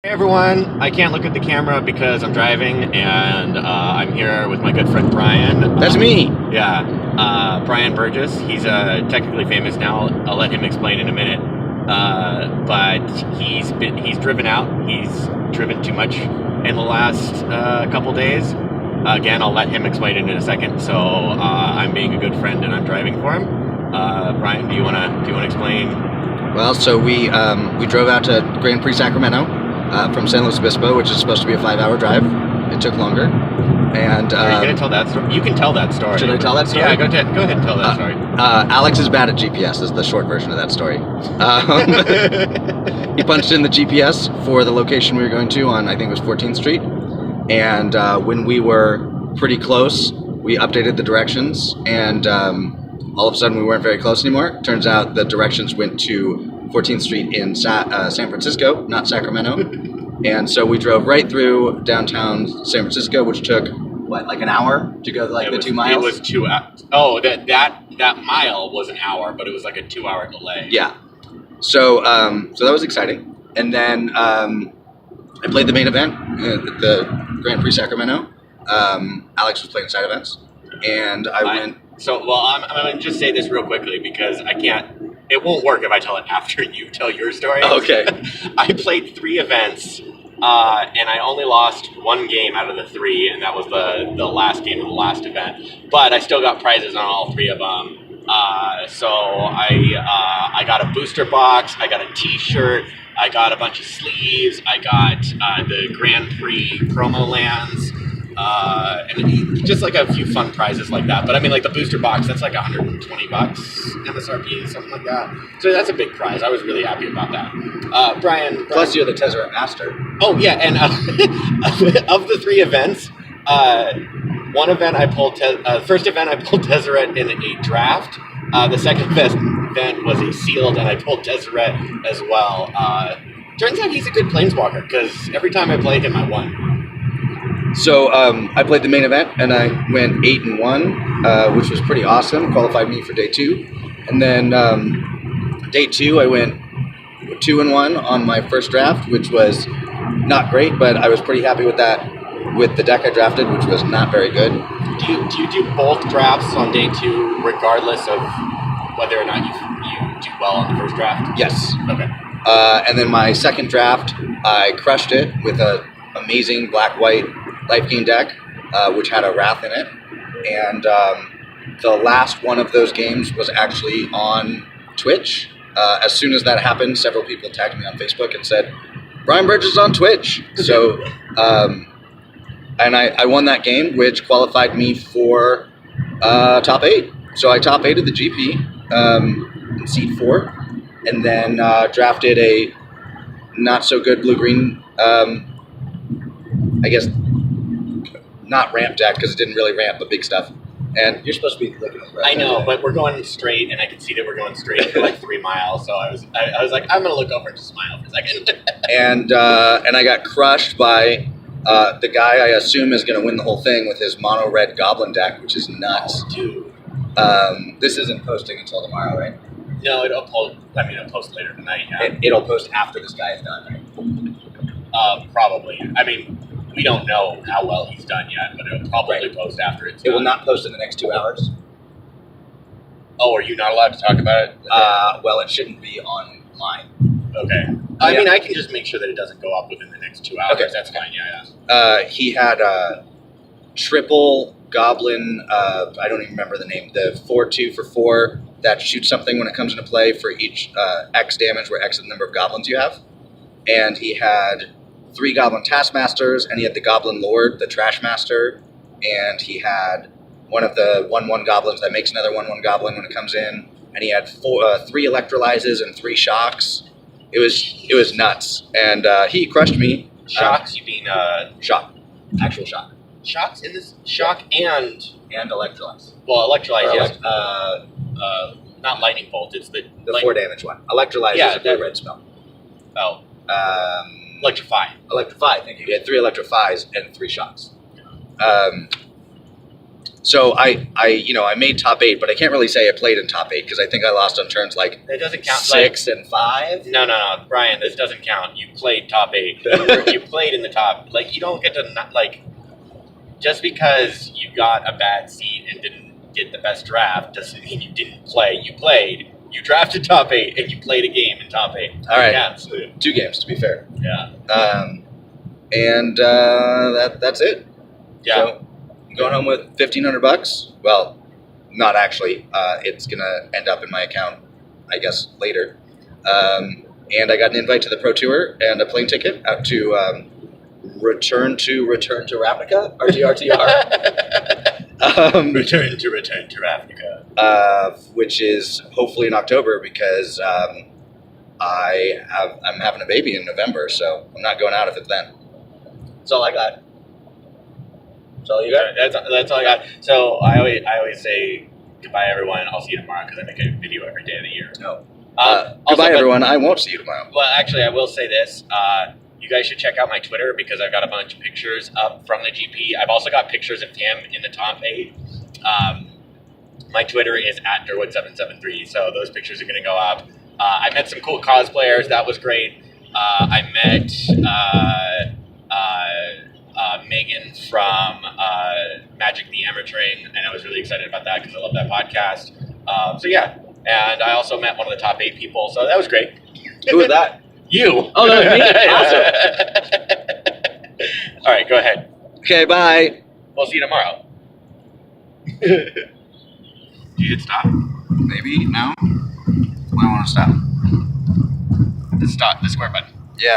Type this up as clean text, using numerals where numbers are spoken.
Hey everyone, I can't look at the camera because I'm driving and I'm here with my good friend Brian. That's me. Yeah, Brian Burgess. He's technically famous now. I'll let him explain in a minute. But he's driven out. He's driven too much in the last couple days. Again, I'll let him explain it in a second. So I'm being a good friend and I'm driving for him. Brian, do you wanna explain? Well, so we drove out to Grand Prix Sacramento from San Luis Obispo, which is supposed to be a 5-hour drive. It took longer. And Are you gonna tell that story? You can tell that story. Should I tell that story? Yeah, go ahead and tell that story. Alex is bad at GPS is the short version of that story. He punched in the GPS for the location we were going to on, I think it was 14th Street. And when we were pretty close, we updated the directions, and all of a sudden we weren't very close anymore. Turns out the directions went to 14th Street in San Francisco, not Sacramento. And so we drove right through downtown San Francisco, which took, like an hour to go 2 miles? It was 2 hours. Oh, that mile was an hour, but it was like a 2-hour delay. Yeah. So that was exciting. And then I played the main event at the Grand Prix Sacramento. Alex was playing side events. And I went... So, well, I'm going to just say this real quickly because I can't... It won't work if I tell it after you tell your story. Okay. I played 3 events, and I only lost 1 game out of the 3, and that was the last game of the last event. But I still got prizes on all 3 of them. So I got a booster box, I got a T-shirt, I got a bunch of sleeves, I got the Grand Prix promo lands, and just like a few fun prizes like that. But I mean, like the booster box, that's like $120 MSRP, something like that. So that's a big prize. I was really happy about that. Brian. Plus, you're the Tezzeret Master. Oh yeah, and of the 3 events, one event I pulled. First event I pulled Tezzeret in a draft. The second event was a sealed, and I pulled Tezzeret as well. Turns out he's a good planeswalker because every time I played him, I won. So I played the main event, and I went 8-1, which was pretty awesome. Qualified me for day 2, and then day 2 I went 2-1 on my first draft, which was not great, but I was pretty happy with that. With the deck I drafted, which was not very good. Do you do both drafts on day 2, regardless of whether or not you do well on the first draft? Yes. Okay. And then my second draft, I crushed it with an amazing black-white life gain deck, which had a Wrath in it. And the last one of those games was actually on Twitch. As soon as that happened, several people tagged me on Facebook and said, Brian Burgess is on Twitch. So, and I won that game, which qualified me for top 8. So I top 8 of the GP in seed 4, and then drafted a not so good blue-green, I guess, not ramp deck because it didn't really ramp, but big stuff. And you're supposed to be looking at the I know, but we're going straight, and I can see that we're going straight for like 3 miles. So I was like, I'm gonna look over and just smile for a second. and I got crushed by the guy I assume is going to win the whole thing with his mono red goblin deck, which is nuts. Oh, dude. This isn't posting until tomorrow, right? No, it'll post later tonight. Yeah. It'll post after this guy is done, right? Probably. I mean, we don't know how well he's done yet, but it'll probably post after it's done. It will not post in the next 2 hours. Oh, are you not allowed to talk about it? Well, it shouldn't be online. Okay. I mean, I can just make sure that it doesn't go up within the next 2 hours. Okay. That's fine, yeah. He had a triple goblin, I don't even remember the name, the 4/2 for 4 that shoots something when it comes into play for each X damage, where X is the number of goblins you have. And he had 3 goblin taskmasters, and he had the goblin lord, the trash master, and he had one of the 1/1 goblins that makes another 1/1 goblin when it comes in, and he had 3 electrolyzes and 3 shocks. It was nuts, and he crushed me. Shocks? You mean shock? Actual shock. Shocks in this shock and electrolyze. Well, electrolyze, yes. Not lightning bolt. It's the 4 damage one. Electrolyze is a blue red spell. Oh. Electrify. Electrify. Thank you. He had 3 electrifies and 3 shocks. So I made top 8, but I can't really say I played in top 8 because I think I lost on turns like It doesn't count. 6 and 5. No, Brian, this doesn't count. You played top 8. You played in the top. Like, you don't get to not, like, just because you got a bad seat and didn't get the best draft doesn't mean you didn't play. You played. You drafted top 8 and you played a game in top 8. All right, Yeah, so, 2 games to be fair. yeah. That's it. Yeah. So I'm going home with $1,500. Well, not actually. It's gonna end up in my account, I guess, later. And I got an invite to the Pro Tour and a plane ticket out to Return to Ravnica, RTR. Return to Africa. Which is hopefully in October because I'm having a baby in November, so I'm not going out if it's then. That's all I got. That's all you got. That's all I got. So I always say goodbye, everyone. I'll see you tomorrow because I make a video every day of the year. No. Also, Goodbye, everyone. I won't see you tomorrow. Well, actually, I will say this. You guys should check out my Twitter because I've got a bunch of pictures up from the GP. I've also got pictures of him in the top 8. My Twitter is @Durwood773, so those pictures are going to go up. I met some cool cosplayers. That was great. I met Megan from Magic the Amateuring, and I was really excited about that because I love that podcast. So yeah, and I also met one of the top 8 people, so that was great. Who was that? You. Oh, that was me? Awesome. All right, go ahead. Okay, bye. We'll see you tomorrow. You hit stop. Maybe? No? I want to stop. The stop. The square button. Yeah.